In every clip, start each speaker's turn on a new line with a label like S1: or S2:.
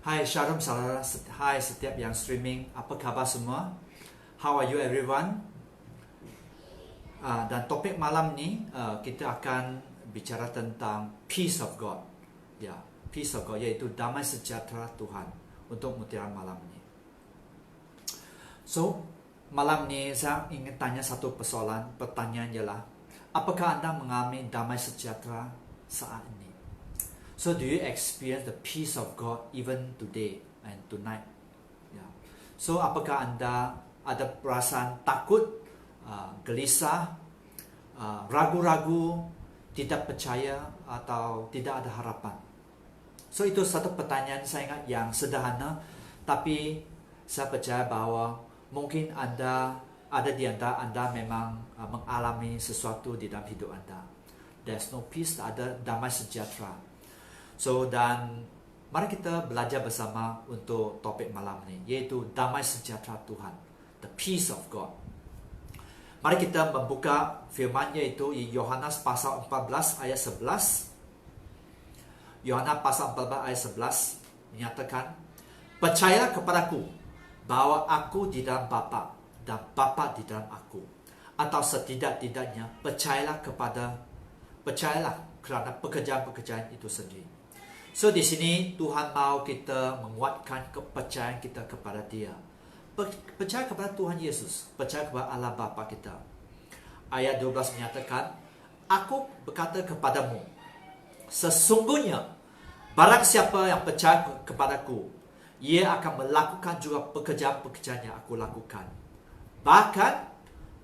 S1: Hai Shalom saudara, hai setiap yang streaming, apa kabar semua? How are you everyone? Dan topik malam ni kita akan bicara tentang Peace of God. Ya, Peace of God iaitu damai sejahtera Tuhan untuk mutiara malam ni. So, malam ni saya ingin tanya satu persoalan. Pertanyaan ialah, apakah anda mengalami damai sejahtera saat ini? So do you experience the peace of God even today and tonight? Yeah. So apakah anda ada perasaan takut, gelisah, ragu-ragu, tidak percaya atau tidak ada harapan? So itu satu pertanyaan saya ingat yang sederhana, tapi saya percaya bahwa mungkin anda ada di antara anda memang mengalami sesuatu di dalam hidup anda. There's no peace, ada damai sejahtera. So dan mari kita belajar bersama untuk topik malam ini, yaitu damai sejahtera Tuhan, the peace of God. Mari kita membuka firman, yaitu Yohanes pasal 14 ayat 11. Yohanes pasal 14 ayat 11 menyatakan, percayalah kepadaku bahwa aku di dalam Bapa dan Bapa di dalam aku. Atau setidak-tidaknya percayalah kerana pekerjaan-pekerjaan itu sendiri. So di sini Tuhan mau kita menguatkan kepercayaan kita kepada Dia. Percaya kepada Tuhan Yesus, percaya kepada Allah Bapa kita. Ayat 12 menyatakan, aku berkata kepadamu, sesungguhnya barang siapa yang percaya kepadaku, ia akan melakukan juga pekerjaan-pekerjaan yang aku lakukan. Bahkan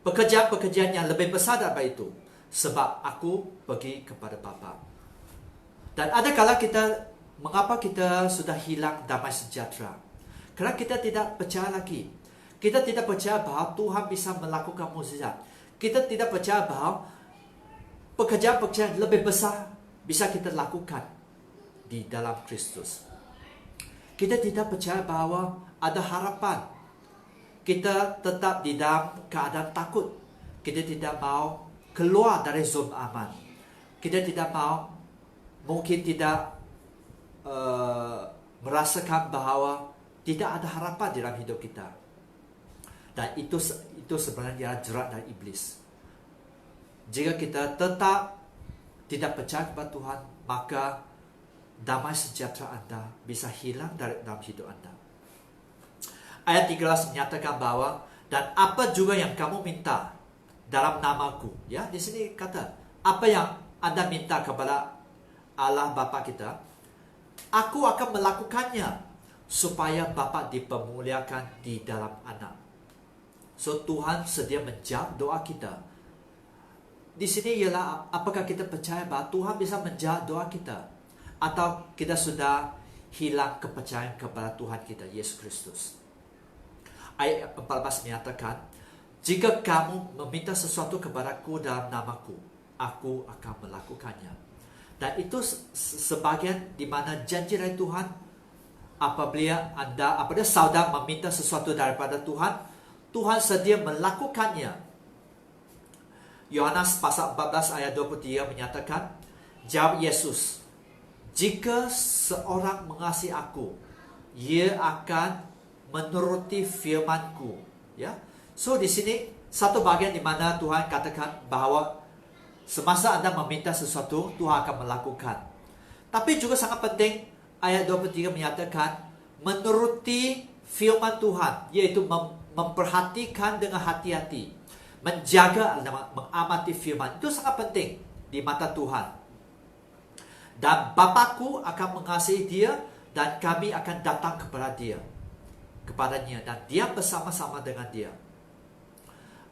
S1: pekerjaan-pekerjaan yang lebih besar daripada itu, sebab aku pergi kepada Bapa. Dan ada kala mengapa kita sudah hilang damai sejahtera? Kerana kita tidak percaya lagi. Kita tidak percaya bahawa Tuhan bisa melakukan mukjizat. Kita tidak percaya bahawa pekerjaan-pekerjaan lebih besar bisa kita lakukan di dalam Kristus. Kita tidak percaya bahawa ada harapan. Kita tetap di dalam keadaan takut. Kita tidak mau keluar dari zona aman. Kita tidak mau, mungkin tidak merasakan bahawa tidak ada harapan di dalam hidup kita. Dan itu sebenarnya jerat dari iblis. Jika kita tetap tidak percaya kepada Tuhan, maka damai sejahtera anda bisa hilang dalam hidup anda. Ayat 13 menyatakan bahawa, dan apa juga yang kamu minta dalam namaku. Ya, di sini kata, apa yang anda minta kepada Allah Bapa kita, aku akan melakukannya supaya Bapa dipermuliakan di dalam anak. So Tuhan sedia menjawab doa kita. Di sini ialah, apakah kita percaya bahawa Tuhan bisa menjawab doa kita, atau kita sudah hilang kepercayaan kepada Tuhan kita Yesus Kristus. Ayat 14 menyatakan, jika kamu meminta sesuatu kepadaku dalam namaku, aku akan melakukannya. Dan itu sebagian di mana janji dari Tuhan. Apabila saudara meminta sesuatu daripada Tuhan, Tuhan sedia melakukannya. Yohanes pasal 14 ayat 23 menyatakan, jawab Yesus, jika seorang mengasihi aku, ia akan menuruti firmanku. Ya. So di sini satu bagian di mana Tuhan katakan bahawa semasa anda meminta sesuatu, Tuhan akan melakukan. Tapi juga sangat penting, ayat 23 menyatakan, menuruti firman Tuhan, yaitu memperhatikan dengan hati-hati, menjaga, mengamati firman. Itu sangat penting di mata Tuhan. Dan Bapakku akan mengasihi dia, dan kami akan datang kepadanya, dan dia bersama-sama dengan dia.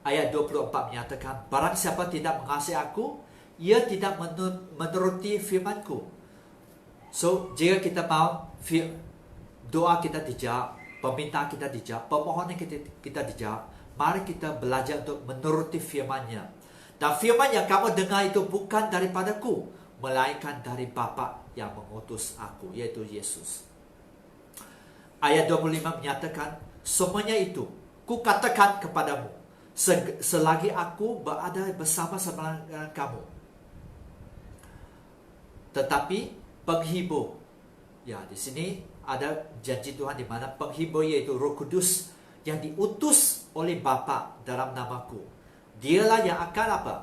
S1: Ayat 24 menyatakan, barang siapa tidak mengasihi aku, ia tidak menuruti firmanku. So, jika kita mau doa kita dijawab, permintaan kita dijawab, permohonan kita dijawab, mari kita belajar untuk menuruti firman-Nya. Dan firman yang kamu dengar itu bukan daripadaku, melainkan dari Bapa yang mengutus aku, yaitu Yesus. Ayat 25 menyatakan, semuanya itu ku katakan kepadamu, selagi aku berada bersama-sama dengan kamu. Tetapi penghibur, Ya, di sini ada janji Tuhan di mana penghibur yaitu Roh Kudus yang diutus oleh Bapa dalam namaku. Dialah yang akan apa?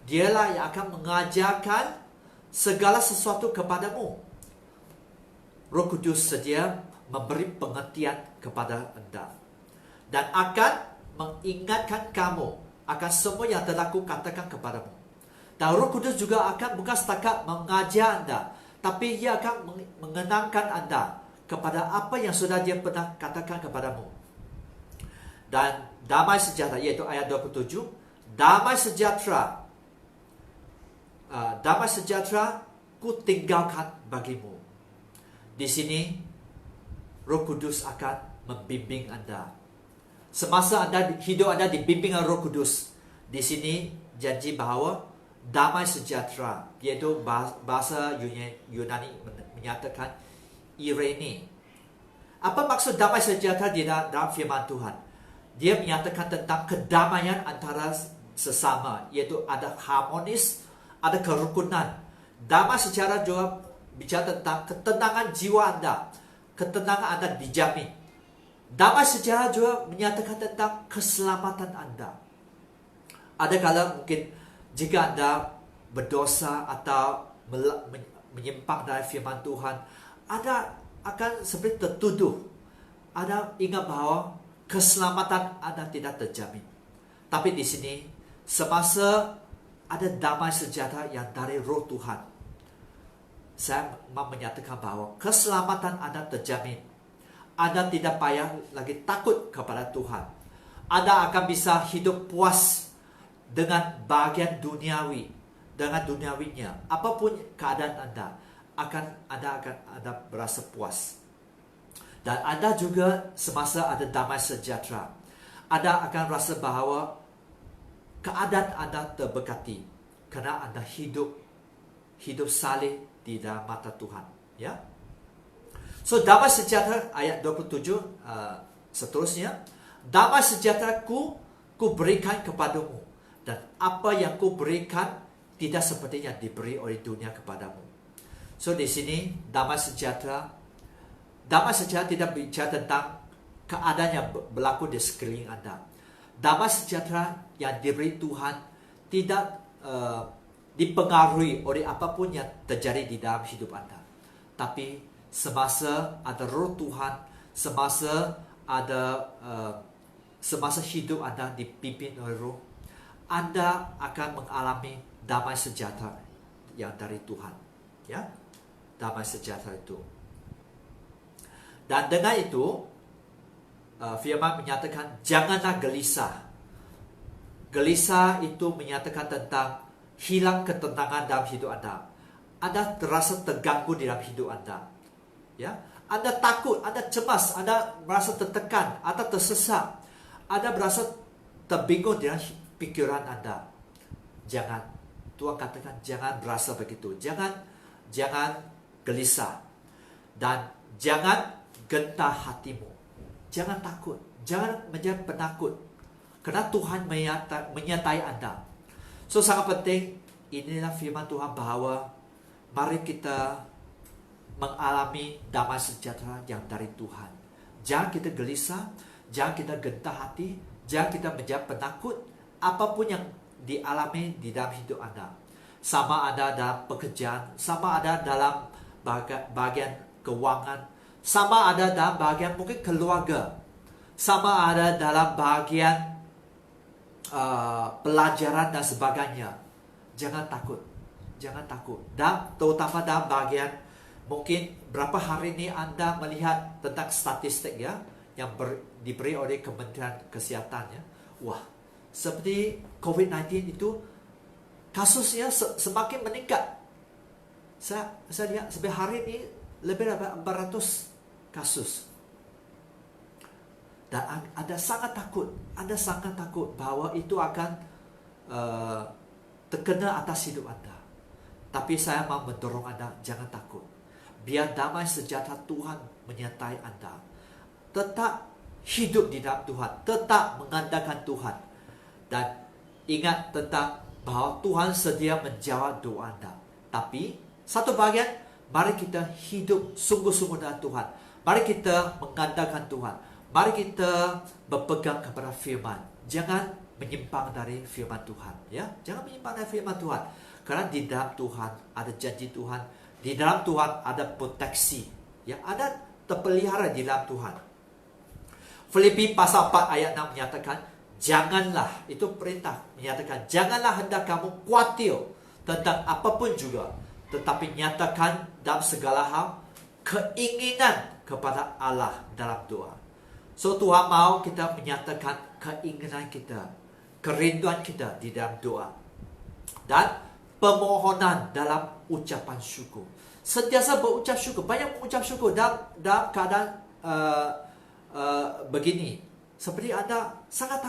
S1: Dialah yang akan mengajarkan segala sesuatu kepadamu. Roh Kudus sedia memberi pengertian kepada anda dan akan mengingatkan kamu akan semua yang telah aku katakan kepadamu. Dan Roh Kudus juga akan bukan setakat mengajar anda, tapi ia akan mengenangkan anda kepada apa yang sudah dia pernah katakan kepadamu. Dan damai sejahtera, yaitu ayat 27, damai sejahtera ku tinggalkan bagimu. Di sini Roh Kudus akan membimbing anda. Semasa anda hidup anda dibimbing oleh Roh Kudus, di sini janji bahawa damai sejahtera, yaitu bahasa Yunani menyatakan irene. Apa maksud damai sejahtera di dalam firman Tuhan? Dia menyatakan tentang kedamaian antara sesama, yaitu ada harmonis, ada kerukunan. Damai sejahtera juga bicara tentang ketenangan jiwa anda, ketenangan anda dijamin. Damai sejahtera juga menyatakan tentang keselamatan anda. Ada kala mungkin jika anda berdosa atau menyimpang dari firman Tuhan, anda akan seperti tertuduh. Anda ingat bahawa keselamatan anda tidak terjamin. Tapi di sini, semasa ada damai sejahtera yang dari Roh Tuhan, saya mau menyatakan bahawa keselamatan anda terjamin. Anda tidak payah lagi takut kepada Tuhan. Anda akan bisa hidup puas dengan bahagian duniawi, dengan duniawinya. Apapun keadaan anda akan berasa puas. Dan anda juga semasa ada damai sejahtera, anda akan rasa bahawa keadaan anda terberkati kerana anda hidup saleh di dalam mata Tuhan. Ya. So damai sejahtera ayat 27 seterusnya, damai sejahtera ku berikan kepadamu, dan apa yang ku berikan tidak seperti yang diberi oleh dunia kepadamu. So di sini damai sejahtera tidak bicara tentang keadaan yang berlaku di sekeliling anda. Damai sejahtera yang diberi Tuhan tidak dipengaruhi oleh apapun yang terjadi di dalam hidup anda. Tapi semasa ada Roh Tuhan, semasa hidup anda dipimpin oleh Roh, anda akan mengalami damai sejahtera yang dari Tuhan. Ya, damai sejahtera itu. Dan dengan itu, firman menyatakan janganlah gelisah. Gelisah itu menyatakan tentang hilang ketenangan dalam hidup anda. Anda terasa terganggu dalam hidup anda. Ya, anda takut, anda cemas, anda merasa tertekan, anda tersesat, anda berasa terbingung dengan pikiran anda. Jangan, Tuhan katakan jangan berasa begitu. Jangan gelisah. Dan jangan gentar hatimu. Jangan takut. Jangan menjadi penakut. Kerana Tuhan menyertai anda. So sangat penting, inilah firman Tuhan bahawa mari kita mengalami damai sejahtera yang dari Tuhan. Jangan kita gelisah, jangan kita gentar hati, jangan kita menjadi penakut. Apapun yang dialami di dalam hidup anda, sama ada dalam pekerjaan, sama ada dalam bahagian keuangan, sama ada dalam bahagian mungkin keluarga, sama ada dalam bahagian pelajaran dan sebagainya. Jangan takut. Dan terutama dalam bahagian mungkin berapa hari ini anda melihat tentang statistik ya yang diberi oleh Kementerian Kesihatan ya. Wah, seperti COVID-19 itu kasusnya semakin meningkat. Saya lihat sampai hari ini lebih dari 400 kasus. Dan Anda sangat takut bahawa itu akan terkena atas hidup anda. Tapi saya mau mendorong anda, jangan takut. Biar damai sejahtera Tuhan menyertai anda. Tetap hidup di dalam Tuhan, tetap mengandalkan Tuhan. Dan ingat tentang bahawa Tuhan sedia menjawab doa anda. Tapi satu bahagian, Mari kita hidup sungguh-sungguh dengan Tuhan. Mari kita mengandalkan Tuhan. Mari kita berpegang kepada firman. Jangan menyimpang dari firman Tuhan, ya. Jangan menyimpang dari firman Tuhan. Karena di dalam Tuhan ada janji Tuhan, di dalam Tuhan ada proteksi, ya, ada terpelihara di dalam Tuhan. Filipi pasal 4 ayat 6 menyatakan, janganlah, itu perintah menyatakan, janganlah hendak kamu khawatir tentang apapun juga, tetapi nyatakan dalam segala hal keinginan kepada Allah dalam doa. So Tuhan mau kita menyatakan keinginan kita, kerinduan kita di dalam doa, dan permohonan dalam ucapan syukur. Sentiasa berucap syukur, banyak mengucap syukur dalam keadaan begini. Seperti Anda sangat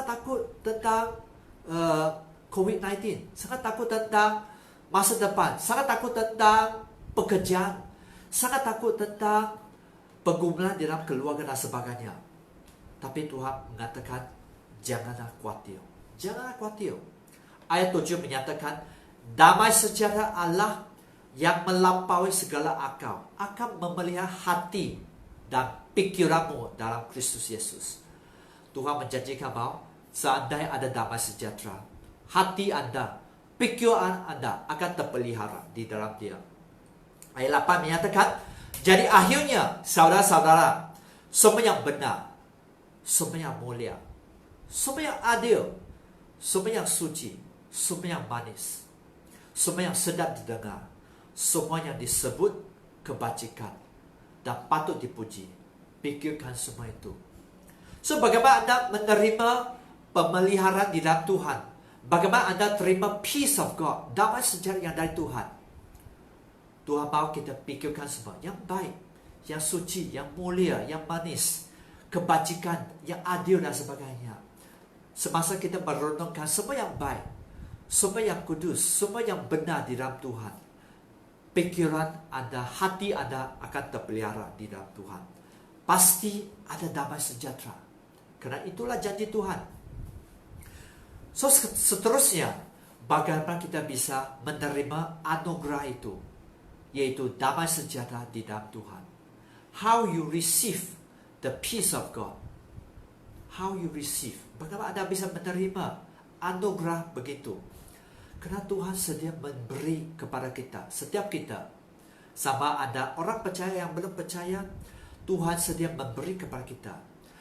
S1: takut tentang COVID-19, sangat takut tentang masa depan, sangat takut tentang pekerjaan, sangat takut tentang pergumulan dalam keluarga dan sebagainya. Tapi Tuhan mengatakan, janganlah khawatir. Janganlah khawatir. Ayat 7 menyatakan, damai sejahtera Allah yang melampaui segala akal akan memelihara hati dan pikiranmu dalam Kristus Yesus. Tuhan menjanjikan bahawa seandainya ada damai sejahtera, hati Anda, pikiran Anda akan terpelihara di dalam Dia. Ayat 8 menyatakan, jadi akhirnya saudara-saudara, semua yang benar, semua yang mulia, semua yang adil, semua yang suci, semua yang manis, semua yang sedap didengar, semua yang disebut kebajikan dan patut dipuji, pikirkan semua itu. So, bagaimana Anda menerima pemeliharaan di dalam Tuhan? Bagaimana Anda terima peace of God, damai sejahtera yang dari Tuhan? Tuhan mau kita pikirkan semua yang baik, yang suci, yang mulia, yang manis, kebajikan, yang adil dan sebagainya. Semasa kita merenungkan semua yang baik, semua yang kudus, semua yang benar di dalam Tuhan, pikiran Anda, hati Anda akan terpelihara di dalam Tuhan. Pasti ada damai sejahtera. Karena itulah janji Tuhan. So, seterusnya, bagaimana kita bisa menerima anugerah itu, yaitu damai sejahtera di dalam Tuhan. How you receive the peace of God. How you receive. Bagaimana Anda bisa menerima anugerah begitu? Karena Tuhan sedia memberi kepada kita, setiap kita. Sama ada orang percaya yang belum percaya, Tuhan sedia memberi kepada kita.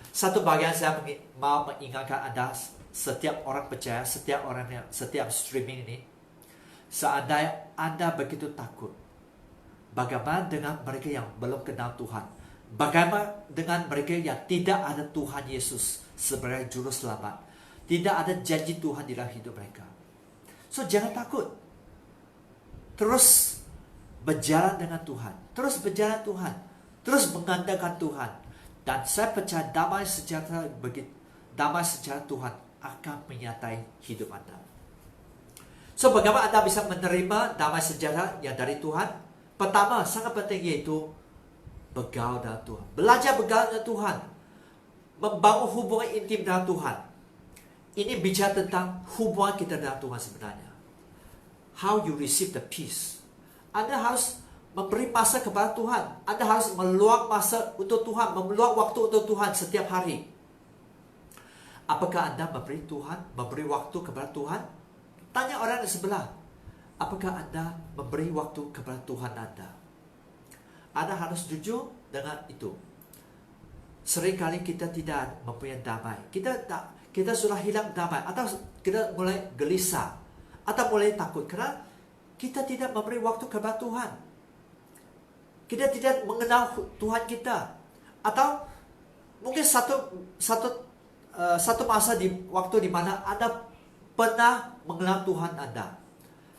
S1: Satu bagian saya mau mengingatkan Anda, setiap orang percaya, setiap streaming ini, seandainya Anda begitu takut, bagaimana dengan mereka yang belum kenal Tuhan? Bagaimana dengan mereka yang tidak ada Tuhan Yesus sebagai juru selamat? Tidak ada janji Tuhan di dalam hidup mereka. So, jangan takut. Terus berjalan dengan Tuhan. Terus berjalan Tuhan. Terus mengandalkan Tuhan. Dan saya percaya damai sejahtera Tuhan akan menyertai hidup Anda. So, bagaimana Anda bisa menerima damai sejahtera yang dari Tuhan? Pertama, sangat penting, yaitu bergaul dengan Tuhan. Belajar bergaul dengan Tuhan. Membangun hubungan intim dengan Tuhan. Ini bicara tentang hubungan kita dengan Tuhan sebenarnya. How you receive the peace. Anda harus memberi masa kepada Tuhan. Anda harus meluang masa untuk Tuhan, meluang waktu untuk Tuhan setiap hari. Apakah Anda memberi waktu kepada Tuhan? Tanya orang di sebelah. Apakah Anda memberi waktu kepada Tuhan Anda? Anda harus jujur dengan itu. Seringkali kita tidak mempunyai damai. Kita sudah hilang damai, atau kita mulai gelisah, atau mulai takut karena kita tidak memberi waktu kepada Tuhan. Kita tidak mengenal Tuhan kita, atau mungkin satu masa di waktu di mana Anda pernah mengenal Tuhan Anda,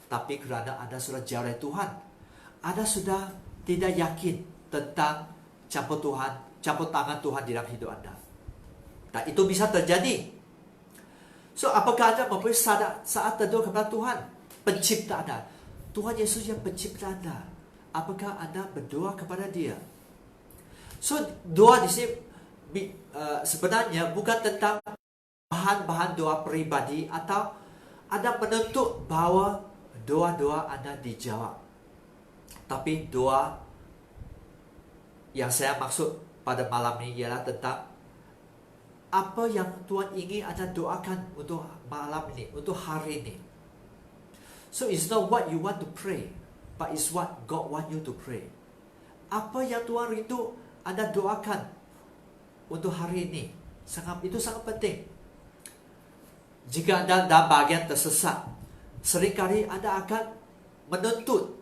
S1: tapi kerana Anda sudah jauh dari Tuhan, Anda sudah tidak yakin tentang campur tangan Tuhan di dalam hidup Anda. Dan itu bisa terjadi. So, apakah Anda memberi saat teduh kepada Tuhan, pencipta Anda? Tuhan Yesus yang pencipta Anda. Apakah Anda berdoa kepada Dia? So, doa di sini sebenarnya bukan tentang bahan-bahan doa pribadi, atau Anda menuntut bahwa doa-doa Anda dijawab. Tapi doa yang saya maksud pada malam ini ialah tentang apa yang Tuhan ingin Anda doakan untuk malam ini, untuk hari ini. So it's not what you want to pray, but it's what God want you to pray. Apa yang Tuhan rindu Anda doakan untuk hari ini, itu sangat penting. Jika Anda dalam bagian tersesat, seringkali Anda akan menuntut,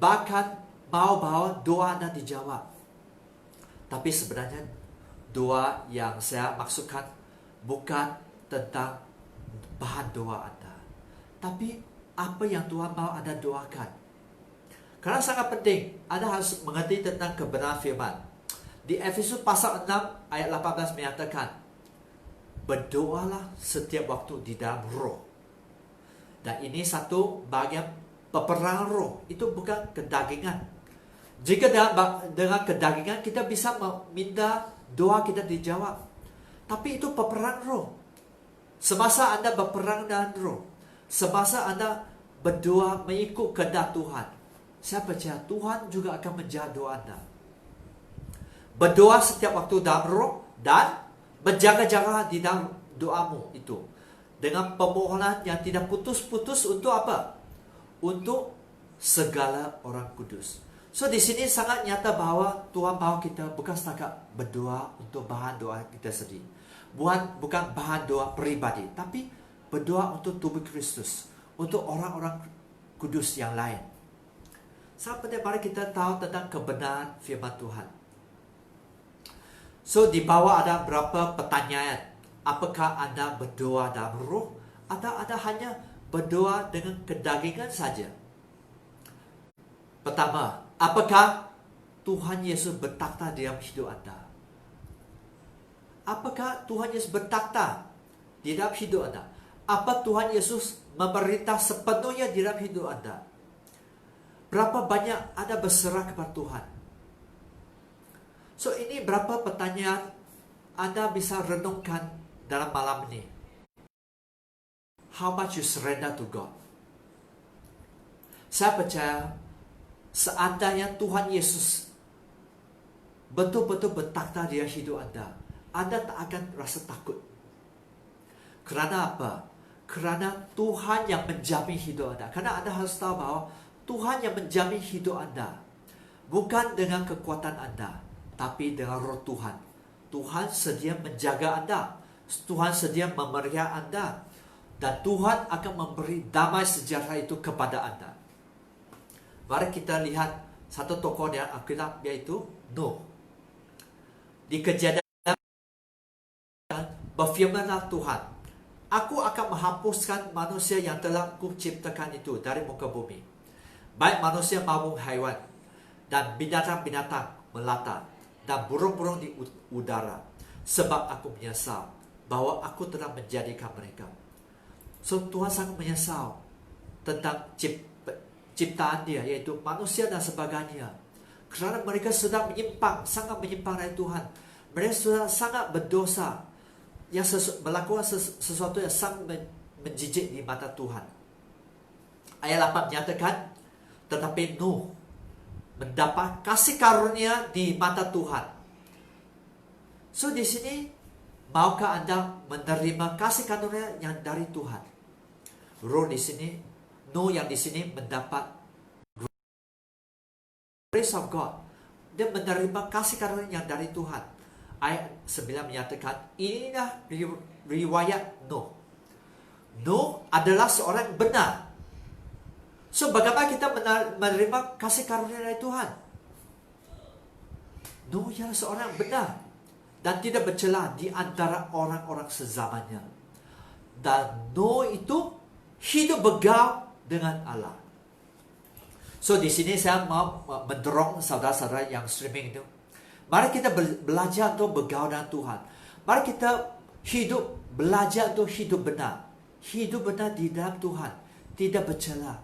S1: bahkan mau bawa doa Anda dijawab. Tapi sebenarnya doa yang saya maksudkan bukan tentang bahan doa Anda, tapi apa yang Tuhan mau Anda doakan. Karena sangat penting, Anda harus mengerti tentang kebenaran firman. Di Efesus pasal 6 ayat 18 menyatakan, berdoalah setiap waktu di dalam roh. Dan ini satu bagian peperangan roh, itu bukan kedagingan. Jika dengan kedagingan kita bisa meminta doa kita dijawab, tapi itu peperangan roh. Semasa Anda berperang dengan roh, semasa Anda berdoa mengikut kehendak Tuhan, saya percaya Tuhan juga akan menjawab doa Anda. Berdoa setiap waktu dalam roh dan berjaga-jaga di dalam doamu itu dengan permohonan yang tidak putus-putus untuk apa? Untuk segala orang kudus. So di sini sangat nyata bahwa Tuhan mahu kita bukan setakat berdoa untuk bahan doa kita sendiri, bukan bahan doa pribadi, tapi berdoa untuk tubuh Kristus, untuk orang-orang kudus yang lain. Sangat penting mari kita tahu tentang kebenaran firman Tuhan. So di bawah ada berapa pertanyaan. Apakah Anda berdoa dalam roh atau Anda hanya berdoa dengan kedagingan saja? Pertama, apakah Tuhan Yesus bertakhta di dalam hidup Anda? Apakah Tuhan Yesus bertakhta di dalam hidup Anda? Apa Tuhan Yesus memerintah sepenuhnya di dalam hidup Anda? Berapa banyak Anda berserah kepada Tuhan? So ini berapa pertanyaan Anda bisa renungkan dalam malam ini. How much you surrender to God? Saya percaya seandainya Tuhan Yesus betul-betul bertakhta di hidup Anda, Anda tak akan rasa takut. Karena apa? Karena Tuhan yang menjamin hidup Anda. Karena Anda harus tahu bahwa Tuhan yang menjamin hidup Anda bukan dengan kekuatan Anda, tapi dengan roh Tuhan. Tuhan sedia menjaga Anda, Tuhan sedia memelihara Anda, dan Tuhan akan memberi damai sejahtera itu kepada Anda. Mari kita lihat satu tokoh yang Alkitab, yaitu Nuh. Di Kejadian berfirmanlah Tuhan, aku akan menghapuskan manusia yang telah kuciptakan itu dari muka bumi, baik manusia maupun haiwan, dan binatang-binatang melata, dan burung-burung di udara, sebab aku menyesal bahwa aku telah menjadikan mereka. So Tuhan sangat menyesal tentang ciptaan dia, yaitu manusia dan sebagainya, karena mereka sudah menyimpang, sangat menyimpang dari Tuhan. Mereka sudah sangat berdosa, yang melakukan sesuatu yang sangat menjijik di mata Tuhan. Ayat 8 menyatakan, tetapi Nuh mendapat kasih karunia di mata Tuhan. So di sini, maukah Anda menerima kasih karunia yang dari Tuhan? Roh di sini, Nuh yang di sini mendapat grace of God. Dia menerima kasih karunia yang dari Tuhan. Ayat 9 menyatakan, inilah riwayat Nuh. Nuh adalah seorang yang benar. So bagaimana kita menerima kasih karunia dari Tuhan? Nuh adalah seorang yang benar dan tidak bercela di antara orang-orang sezamannya. Dan Nuh itu hidup bergaul dengan Allah. So di sini saya mau mendorong saudara-saudara yang streaming itu, mari kita belajar untuk bergaul dengan Tuhan. Mari kita belajar untuk hidup benar. Hidup benar di dalam Tuhan, tidak bercela.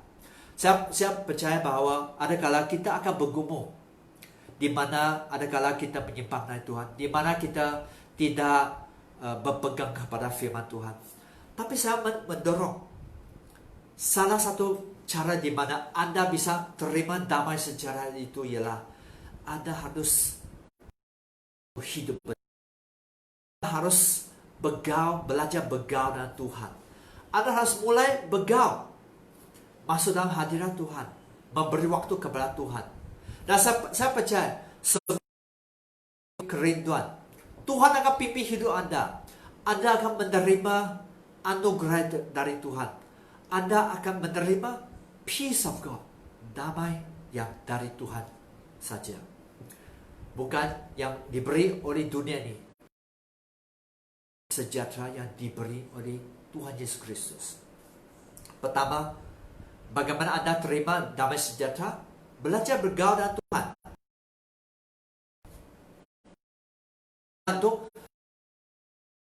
S1: Saya percaya bahwa ada kala kita akan bergumul, di mana ada kala kita menyimpang dari Tuhan, di mana kita tidak berpegang kepada firman Tuhan. Tapi saya mendorong salah satu cara di mana Anda bisa terima damai sejahtera itu ialah Anda harus hidup, harus belajar bergaul dengan Tuhan. Anda harus mulai bergaul, masuk dalam hadirat Tuhan, memberi waktu kepada Tuhan. Dan saya percaya semua kerinduan Tuhan akan pimpin hidup Anda. Anda akan menerima anugerah dari Tuhan. Anda akan menerima peace of God, damai yang dari Tuhan saja, bukan yang diberi oleh dunia ini. Sejahtera yang diberi oleh Tuhan Yesus Kristus. Pertama, bagaimana Anda terima damai sejahtera? Belajar bergaul dengan Tuhan. Untuk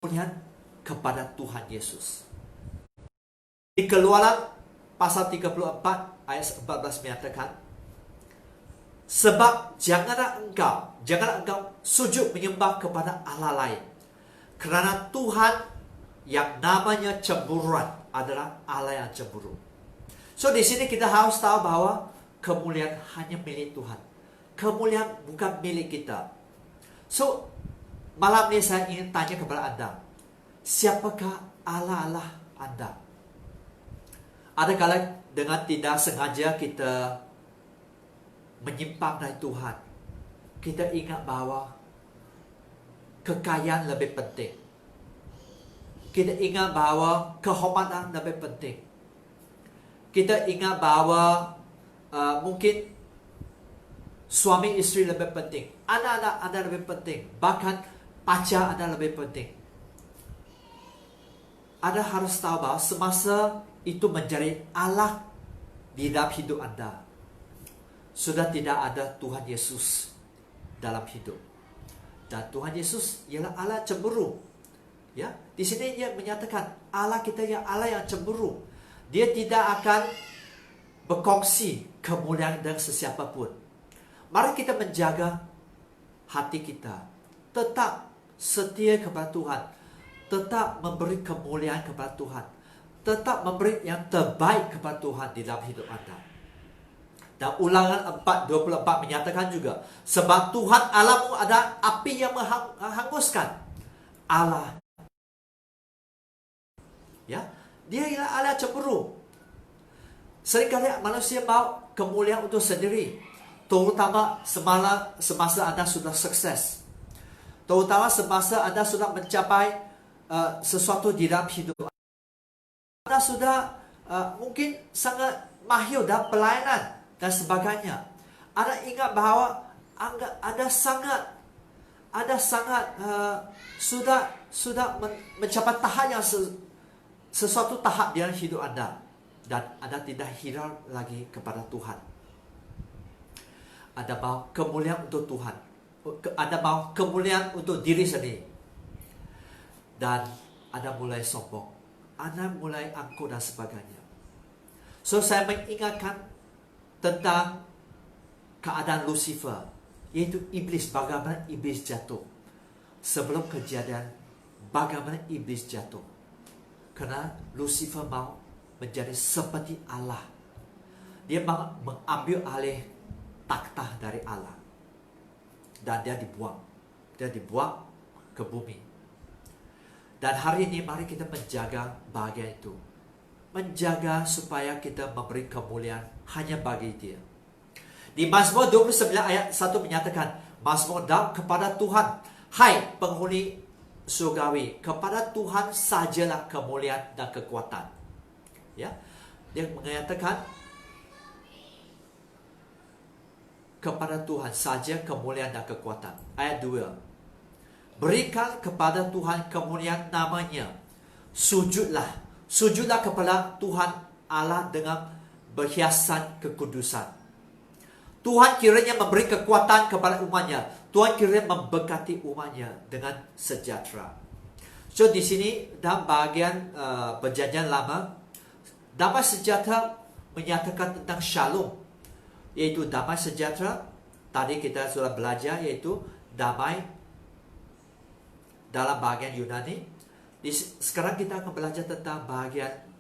S1: melihat kepada Tuhan Yesus. Di Keluaran pasal 34 ayat 14 menyatakan, sebab janganlah engkau sujud menyembah kepada Allah lain, kerana Tuhan yang namanya cemburuan adalah Allah yang cemburu. So di sini kita harus tahu bahwa kemuliaan hanya milik Tuhan. Kemuliaan bukan milik kita. So malam ini saya ingin tanya kepada Anda, siapakah Allah Anda? Adakala dengan tidak sengaja kita menyimpang dari Tuhan, kita ingat bahwa kekayaan lebih penting. Kita ingat bahwa kehormatan lebih penting. Kita ingat bahwa mungkin suami istri lebih penting, anak-anak Anda lebih penting, bahkan pacar Anda lebih penting. Anda harus tahu bahwa semasa itu menjadi Allah di dalam hidup Anda, sudah tidak ada Tuhan Yesus dalam hidup. Dan Tuhan Yesus ialah Allah cemburu. Ya, di sini dia menyatakan Allah kita yang Allah yang cemburu. Dia tidak akan berkongsi kemuliaan dengan sesiapa pun. Mari kita menjaga hati kita, tetap setia kepada Tuhan, tetap memberi kemuliaan kepada Tuhan, tetap memberi yang terbaik kepada Tuhan di dalam hidup Anda. Dan Ulangan 4:24 menyatakan juga, sebab Tuhan Allahmu ada api yang menghanguskan. Allah, ya, dia ialah Allah cemburu. Seringkali manusia mau kemuliaan untuk sendiri, terutama semasa Anda sudah sukses, terutama semasa Anda sudah mencapai sesuatu di dalam hidup Anda, sudah mungkin sangat mahir dalam pelayanan dan sebagainya. Anda ingat bahwa Anda sangat sudah mencapai tahap yang sesuatu tahap dalam hidup Anda, dan Anda tidak hirau lagi kepada Tuhan. Anda mau kemuliaan untuk Tuhan, Anda mau kemuliaan untuk diri sendiri, dan Anda mulai sombong, Anda mulai angkuh dan sebagainya. So saya mengingatkan tentang keadaan Lucifer, yaitu iblis, bagaimana iblis jatuh. Sebelum kejadian bagaimana iblis jatuh, karena Lucifer mau menjadi seperti Allah. Dia mau mengambil alih takhta dari Allah, dan dia dibuang ke bumi. Dan hari ini mari kita menjaga bahagian itu, menjaga supaya kita memberi kemuliaan hanya bagi Dia. Di Mazmur 29 ayat 1 menyatakan, Mazmur Daud kepada Tuhan, hai penghuni surgawi, kepada Tuhan sajalah kemuliaan dan kekuatan. Ya, dia mengatakan kepada Tuhan saja kemuliaan dan kekuatan. Ayat 2, berikan kepada Tuhan kemuliaan namanya, sujudlah kepada Tuhan Allah dengan berhiasan kekudusan. Tuhan kiranya memberi kekuatan kepada umatnya. Tuhan kiranya memberkati umatnya dengan sejahtera. So di sini dalam bahagian perjanjian lama, damai sejahtera menyatakan tentang shalom, yaitu damai sejahtera. Tadi kita sudah belajar, yaitu damai dalam bahagian Yunani. Sekarang kita akan belajar tentang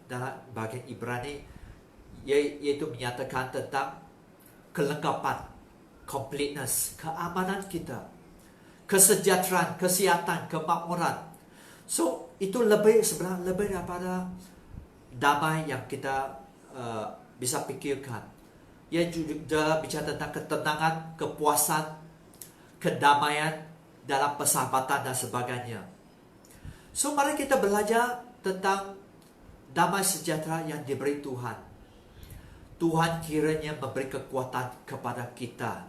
S1: dalam bahagian Ibrani, yaitu menyatakan tentang kelengkapan, completeness, keamanan kita, kesejahteraan, kesihatan, kemakmuran. So itu sebenarnya lebih daripada damai yang kita bisa pikirkan. Ia juga bicara tentang ketenangan, kepuasan, kedamaian dalam persahabatan dan sebagainya. So mari kita belajar tentang damai sejahtera yang diberi Tuhan. Tuhan kiranya memberi kekuatan kepada kita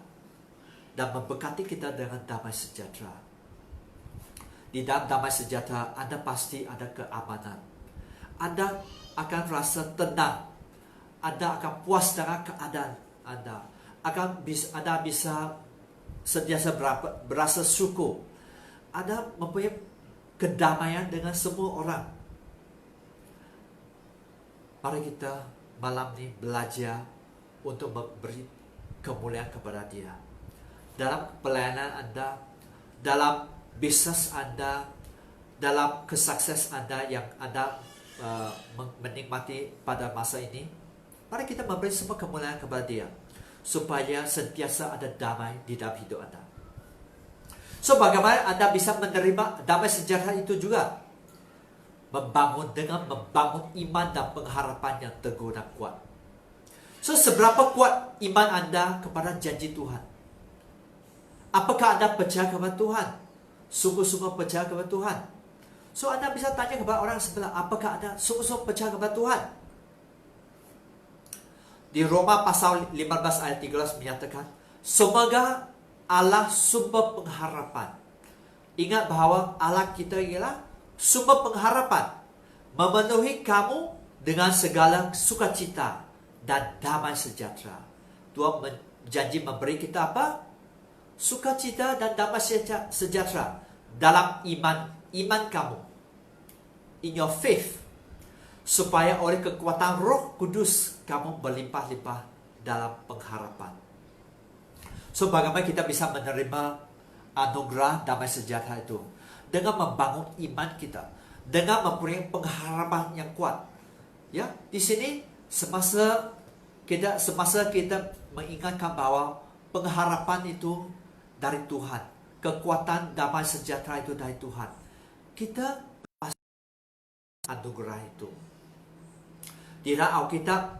S1: dan memberkati kita dengan damai sejahtera. Di dalam damai sejahtera, Anda pasti ada keamanan. Anda akan rasa tenang. Anda akan puas dengan keadaan Anda. Anda bisa sentiasa berasa syukur. Anda mempunyai kedamaian dengan semua orang. Mari kita malam ini belajar untuk memberi kemuliaan kepada Dia. Dalam pelayanan Anda, dalam bisnis Anda, dalam kesuksesan Anda yang Anda menikmati pada masa ini, mari kita memberi semua kemuliaan kepada Dia, supaya sentiasa ada damai di dalam hidup Anda. So bagaimana Anda bisa menerima damai sejahtera itu juga? Dengan membangun iman dan pengharapan yang teguh dan kuat. So seberapa kuat iman Anda kepada janji Tuhan? Apakah Anda percaya kepada Tuhan? Sungguh-sungguh percaya kepada Tuhan? So Anda bisa tanya kepada orang sebelah, apakah Anda sungguh-sungguh percaya kepada Tuhan? Di Roma pasal 15 ayat 13 menyatakan, semoga Allah sumber pengharapan. Ingat bahawa Allah kita ialah sumber pengharapan, memenuhi kamu dengan segala sukacita dan damai sejahtera. Tuhan berjanji memberi kita apa? Sukacita dan damai sejahtera dalam iman kamu, in your faith, supaya oleh kekuatan Roh Kudus kamu berlimpah-limpah dalam pengharapan. So bagaimana kita bisa menerima anugerah damai sejahtera itu? Dengan membangun iman kita, dengan mempunyai pengharapan yang kuat. Ya, di sini semasa kita mengingatkan bahwa pengharapan itu dari Tuhan, kekuatan damai sejahtera itu dari Tuhan, kita pasti anugerah itu. Di dalam Alkitab,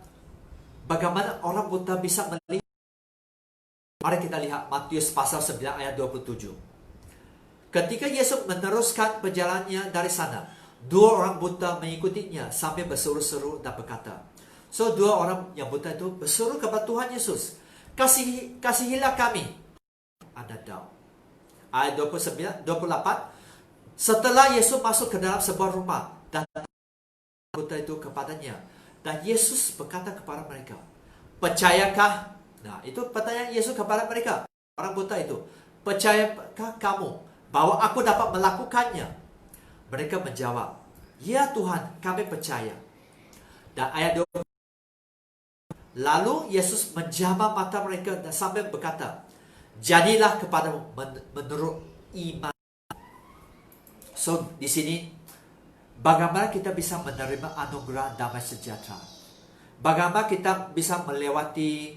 S1: bagaimana orang buta bisa melihat? Mari kita lihat Matius pasal 9 ayat 27. Ketika Yesus meneruskan perjalanannya dari sana, dua orang buta mengikutinya sambil berseru-seru dan berkata. So dua orang yang buta itu berseru kepada Tuhan Yesus, kasihilah kami. Anda tahu. Ayat 28. Setelah Yesus masuk ke dalam sebuah rumah, dan buta itu kepadanya, dan Yesus berkata kepada mereka, percayakah? Nah, itu pertanyaan Yesus kepada mereka, orang buta itu. Percayakah kamu bahwa aku dapat melakukannya? Mereka menjawab, ya Tuhan, kami percaya. Dan ayat 20. Lalu Yesus menjamah mata mereka dan sambil berkata, jadilah kepadamu menurut iman. So, di sini bagaimana kita bisa menerima anugerah damai sejahtera? Bagaimana kita bisa melewati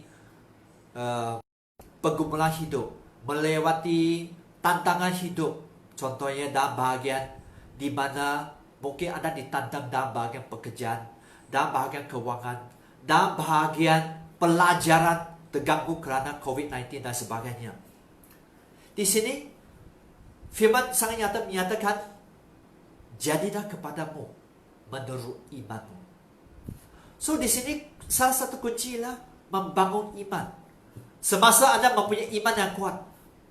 S1: pergumulan hidup, melewati tantangan hidup? Contohnya dalam bahagian di mana mungkin Anda ditantang dalam bahagian pekerjaan, dalam bahagian keuangan, dalam bahagian pelajaran terganggu kerana COVID-19 dan sebagainya. Di sini firman sangat nyata menyatakan, jadilah kepadamu menurut imanmu. So di sini salah satu kunci lah membangun iman. Semasa Anda mempunyai iman yang kuat,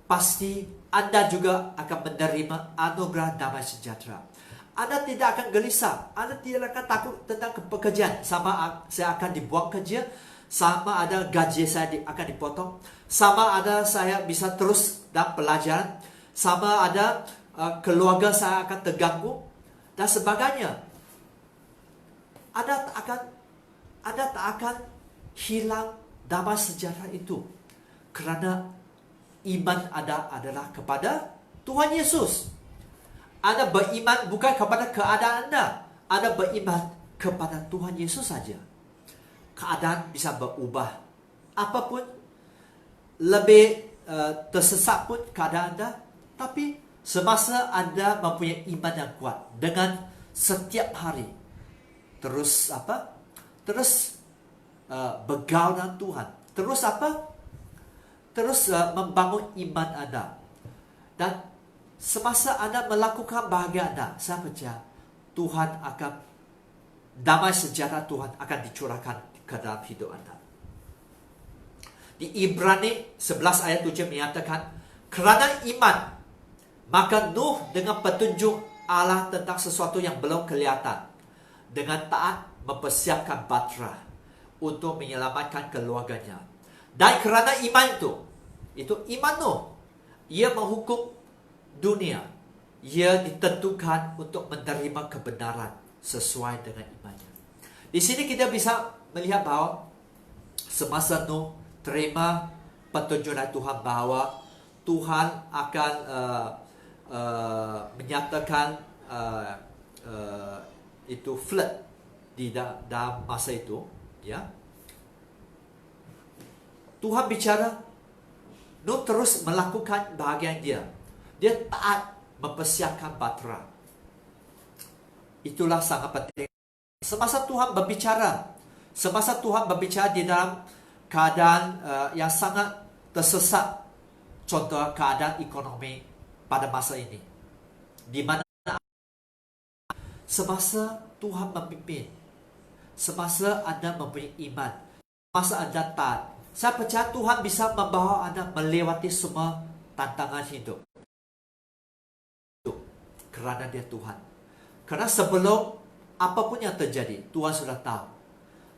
S1: pasti Anda juga akan menerima anugerah damai sejahtera. Anda tidak akan gelisah, Anda tidak akan takut tentang pekerjaan, sama saya akan dibuang kerja, sama ada gaji saya akan dipotong, sama ada saya bisa terus dalam pelajaran, sama ada keluarga saya akan terganggu dan sebagainya. Anda tak akan hilang damai sejahtera itu, kerana iman Anda adalah kepada Tuhan Yesus. Anda beriman bukan kepada keadaan Anda, Anda beriman kepada Tuhan Yesus saja. keadaan bisa berubah. Apapun lebih tersesat pun keadaan Anda, tapi semasa Anda mempunyai iman yang kuat dengan setiap hari terus bergaul dengan Tuhan, terus membangun iman Anda, dan semasa Anda melakukan bahagian Anda, saya percaya Tuhan akan, damai sejahtera Tuhan akan dicurahkan ke dalam hidup Anda. Di Ibrani 11 ayat 7 menyatakan, kerana iman maka Nuh dengan petunjuk Allah tentang sesuatu yang belum kelihatan, dengan taat mempersiapkan bahtera untuk menyelamatkan keluarganya. Dan kerana iman itu iman Nuh, ia menghukum dunia, ia ditentukan untuk menerima kebenaran sesuai dengan imannya. Di sini kita bisa melihat bahawa semasa Nuh terima petunjuk dari Tuhan bahawa Tuhan akan menyatakan itu flood di dalam masa itu, ya. Tuhan bicara, Nuh terus melakukan bahagian dia. Dia taat mempersiapkan bahtera. Itulah sangat penting. Semasa Tuhan berbicara di dalam keadaan yang sangat tersesat, contoh keadaan ekonomi pada masa ini, di mana semasa Tuhan memimpin, semasa Anda mempunyai iman, semasa Anda taat, saya percaya Tuhan bisa membawa Anda melewati semua tantangan hidup. Kerana dia Tuhan. Karena sebelum apapun yang terjadi, Tuhan sudah tahu.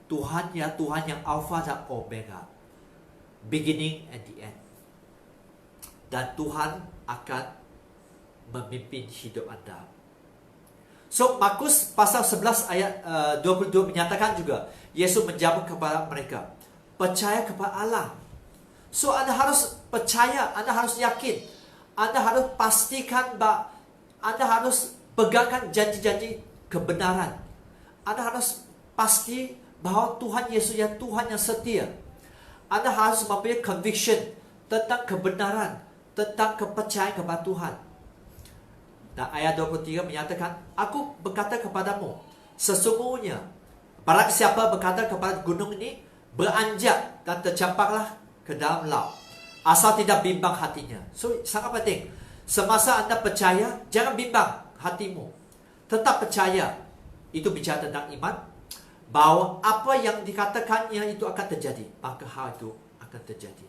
S1: Tuhan yang Alpha dan Omega, beginning and the end. Dan Tuhan akan memimpin hidup Anda. So, Markus pasal 11 ayat 22 menyatakan juga, Yesus menjawab kepada mereka, percaya kepada Allah. So, Anda harus percaya, Anda harus yakin, Anda harus pastikan bahawa Anda harus pegangkan janji-janji kebenaran. Anda harus pasti bahawa Tuhan Yesus yang Tuhan yang setia. Anda harus mempunyai conviction tentang kebenaran, tentang kepercayaan kepada Tuhan. Dan ayat 23 menyatakan, aku berkata kepadamu, sesungguhnya barang siapa berkata kepada gunung ini, beranjak dan tercampaklah ke dalam laut, asal tidak bimbang hatinya. So, sangat penting. Semasa Anda percaya, jangan bimbang hatimu. Tetap percaya. Itu bicara tentang iman, bahawa apa yang dikatakannya itu akan terjadi, maka hal itu akan terjadi.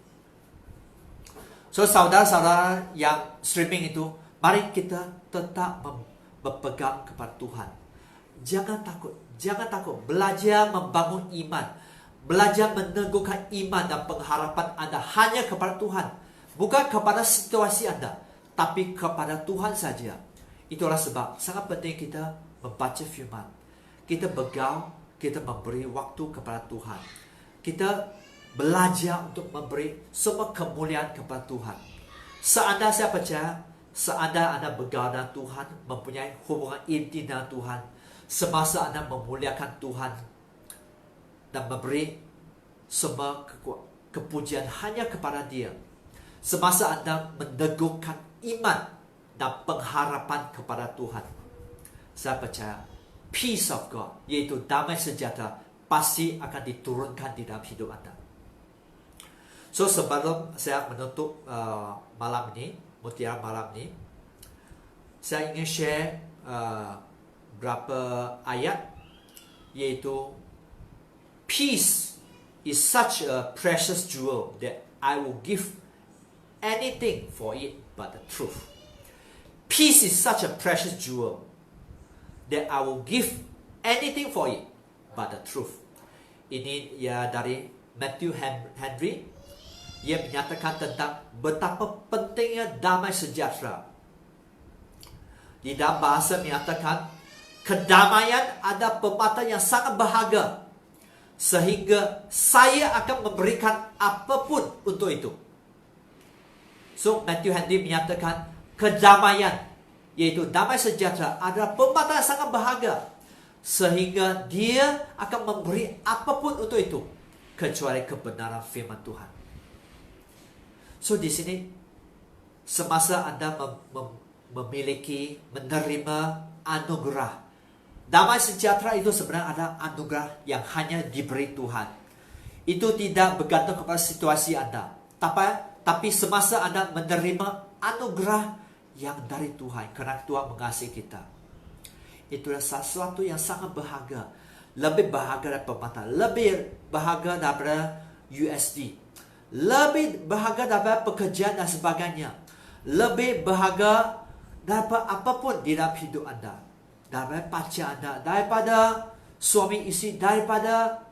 S1: So, saudara-saudara yang streaming itu, mari kita tetap berpegang kepada Tuhan. Jangan takut. Belajar membangun iman. Belajar meneguhkan iman dan pengharapan Anda hanya kepada Tuhan. Bukan kepada situasi Anda, tapi kepada Tuhan saja. Itulah sebab sangat penting kita membaca firman. Kita bergaul, kita memberi waktu kepada Tuhan. Kita belajar untuk memberi semua kemuliaan kepada Tuhan. Seandainya saya percaya, seandainya Anda bergaul dengan Tuhan, mempunyai hubungan intim dengan Tuhan, semasa Anda memuliakan Tuhan dan memberi semua kepujian hanya kepada Dia, semasa Anda meneguhkan iman dan pengharapan kepada Tuhan, saya percaya peace of God, yaitu damai sejahtera, pasti akan diturunkan di dalam hidup Anda. So, sebelum saya menutup malam ini, mutiara malam ini, saya ingin share beberapa ayat, yaitu peace is such a precious jewel that I will give anything for it but the truth. Peace is such a precious jewel that I will give anything for it but the truth. Ini ya dari Matthew Henry. Ia menyatakan tentang betapa pentingnya damai sejahtera. Di dalam bahasa menyatakan, kedamaian ada permata yang sangat berharga, sehingga saya akan memberikan apapun untuk itu. So, Matthew Henry menyatakan kedamaian, yaitu damai sejahtera, adalah permata yang sangat berharga, sehingga dia akan memberi apapun untuk itu kecuali kebenaran firman Tuhan. So di sini semasa Anda memiliki, menerima anugerah, damai sejahtera itu sebenarnya ada anugerah yang hanya diberi Tuhan. Itu tidak bergantung kepada situasi Anda. Tapi semasa Anda menerima anugerah yang dari Tuhan, karena Tuhan mengasihi kita, itulah sesuatu yang sangat berharga. Lebih berharga dari permata, lebih berharga daripada USD, lebih berharga daripada pekerjaan dan sebagainya, lebih berharga daripada apapun di dalam hidup Anda, daripada pacar Anda, daripada suami isteri, daripada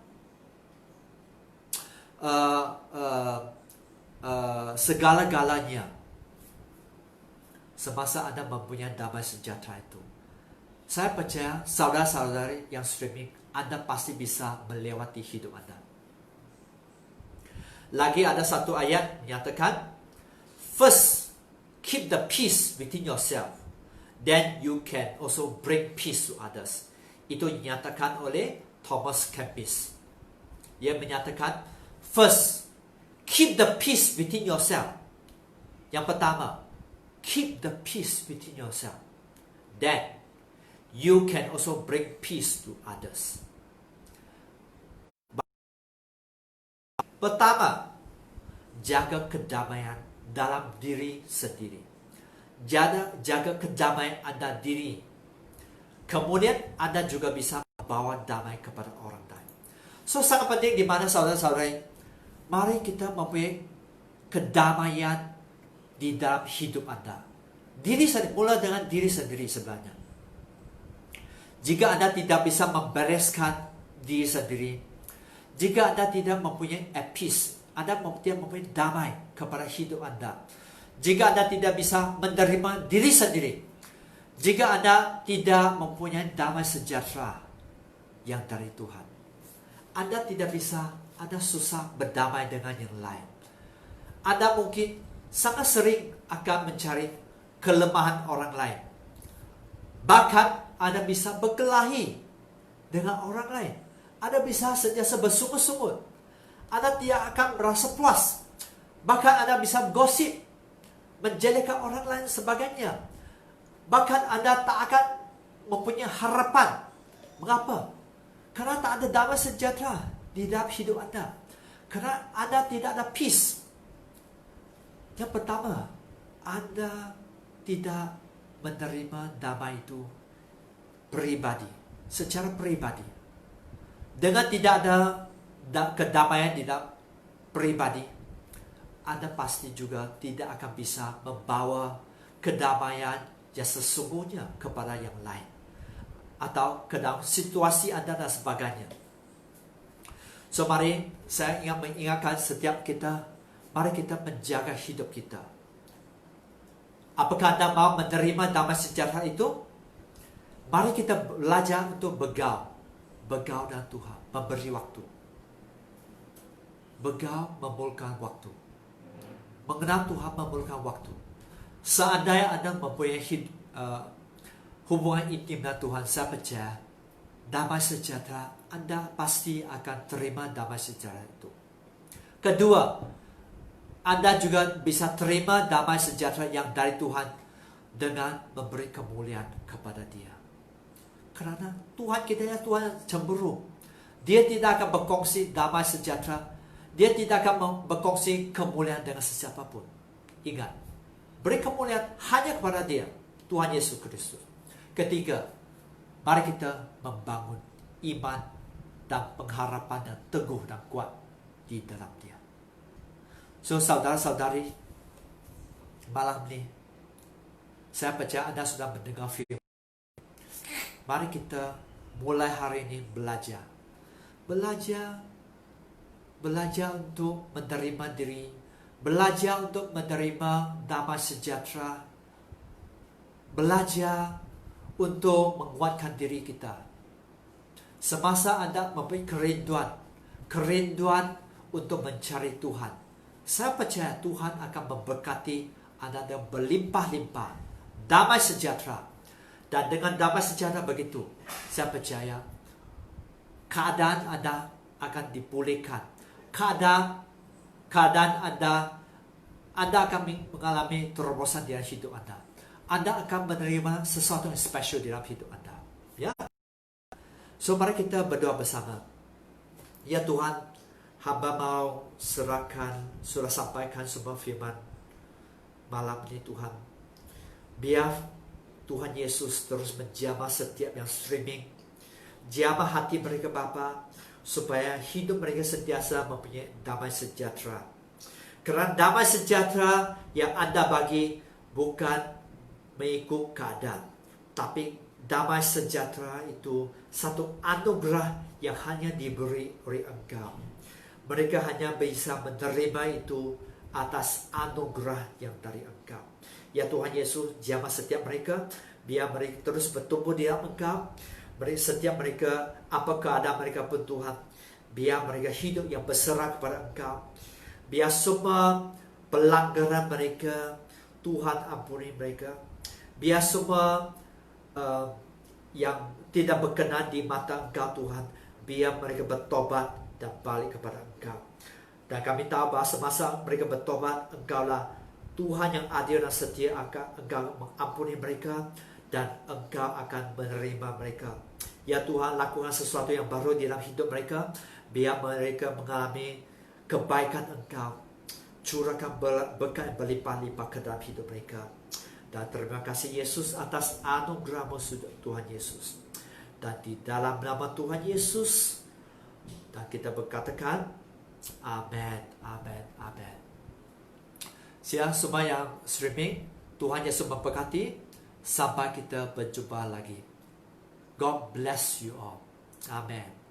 S1: segala-galanya. Semasa Anda mempunyai damai sejahtera itu, saya percaya saudara-saudari yang streaming, Anda pasti bisa melewati hidup Anda. Lagi ada satu ayat menyatakan, first keep the peace within yourself, then you can also bring peace to others. Itu dinyatakan oleh Thomas Kempis. Dia menyatakan, first keep the peace within yourself. Yang pertama, keep the peace within yourself, then you can also bring peace to others. Pertama, jaga kedamaian dalam diri sendiri. Jaga kedamaian Anda diri. Kemudian Anda juga bisa membawa damai kepada orang lain. So sangat penting di mana saudara-saudara, mari kita mempunyai kedamaian di dalam hidup Anda. Diri sendiri, mula dengan diri sendiri sebenarnya. Jika Anda tidak bisa membereskan diri sendiri, jika Anda tidak mempunyai peace, Anda tidak mempunyai damai kepada hidup Anda, jika Anda tidak bisa menerima diri sendiri, jika Anda tidak mempunyai damai sejahtera yang dari Tuhan, Anda tidak bisa, Anda susah berdamai dengan yang lain. Anda mungkin sangat sering akan mencari kelemahan orang lain. Bahkan Anda bisa berkelahi dengan orang lain. Anda bisa sentiasa bersungut-sungut. Anda tidak akan merasa puas. Bahkan Anda bisa gosip, menjelekkan orang lain sebagainya. Bahkan Anda tak akan mempunyai harapan. Mengapa? Karena tak ada damai sejahtera di dalam hidup Anda. Karena Anda tidak ada peace. Yang pertama, Anda tidak menerima damai itu pribadi, secara pribadi. Dengan tidak ada kedamaian di dalam pribadi, Anda pasti juga tidak akan bisa membawa kedamaian yang sesungguhnya kepada yang lain, atau ke dalam situasi Anda dan sebagainya. So mari saya ingin mengingatkan setiap kita, mari kita menjaga hidup kita. Apakah Anda mau menerima damai sejahtera itu? Mari kita belajar untuk bergaul dengan Tuhan, memberi waktu. Bergaul memerlukan waktu. Mengenal Tuhan memerlukan waktu. Seandainya Anda mempunyai hubungan intim dengan Tuhan, saya percaya damai sejahtera, Anda pasti akan terima damai sejahtera itu. Kedua, Anda juga bisa terima damai sejahtera yang dari Tuhan dengan memberi kemuliaan kepada Dia. Karena Tuhan kita ya Tuhan cemburu. Dia tidak akan berkongsi damai sejahtera. Dia tidak akan berkongsi kemuliaan dengan sesiapapun. Ingat, beri kemuliaan hanya kepada Dia, Tuhan Yesus Kristus. Ketiga, mari kita membangun iman dan pengharapan yang teguh dan kuat di dalam Dia. So, saudara-saudari, malam ini saya percaya Anda sudah mendengar firman. Mari kita mulai hari ini belajar untuk menerima diri, belajar untuk menerima damai sejahtera, belajar untuk menguatkan diri kita. Semasa Anda mempunyai kerinduan untuk mencari Tuhan, saya percaya Tuhan akan memberkati Anda dengan berlimpah-limpah damai sejahtera. Dan dengan damai sejahtera begitu, saya percaya keadaan Anda akan dipulihkan. Keadaan Anda akan mengalami terobosan dalam hidup Anda. Anda akan menerima sesuatu yang spesial dalam hidup Anda. Ya. So mari kita berdoa bersama. Ya Tuhan, hamba mau serahkan, sudah sampaikan semua firman malam ini Tuhan. Biar Tuhan Yesus terus menjamah setiap yang streaming. Jamah hati mereka Bapa, supaya hidup mereka sentiasa mempunyai damai sejahtera. Kerana damai sejahtera yang Anda bagi bukan mengikut keadaan, tapi damai sejahtera itu satu anugerah yang hanya diberi oleh Engkau. Mereka hanya bisa menerima itu atas anugerah yang dari Engkau. Ya Tuhan Yesus, jamah setiap mereka, biar mereka terus bertumbuh di dalam Engkau. Setiap mereka, apa keadaan mereka pun Tuhan, biar mereka hidup yang berserah kepada Engkau. Biar semua pelanggaran mereka, Tuhan ampuni mereka. Biar semua yang tidak berkenan di mata Engkau Tuhan, biar mereka bertobat dan balik kepada Engkau. Dan kami tahu bahawa semasa mereka bertobat, Engkaulah Tuhan yang adil dan setia, Engkau mengampuni mereka dan Engkau akan menerima mereka. Ya Tuhan, lakukan sesuatu yang baru di dalam hidup mereka, biar mereka mengalami kebaikan Engkau. Curahkan berkat yang berlimpah-limpah ke dalam hidup mereka. Dan terima kasih Yesus atas anugerah-Mu Tuhan Yesus. Dan di dalam nama Tuhan Yesus, dan kita berkatakan, amin, amin, amin. Siang semua yang streaming, Tuhan Yesus memberkati. Sampai kita berjumpa lagi. God bless you all. Amen.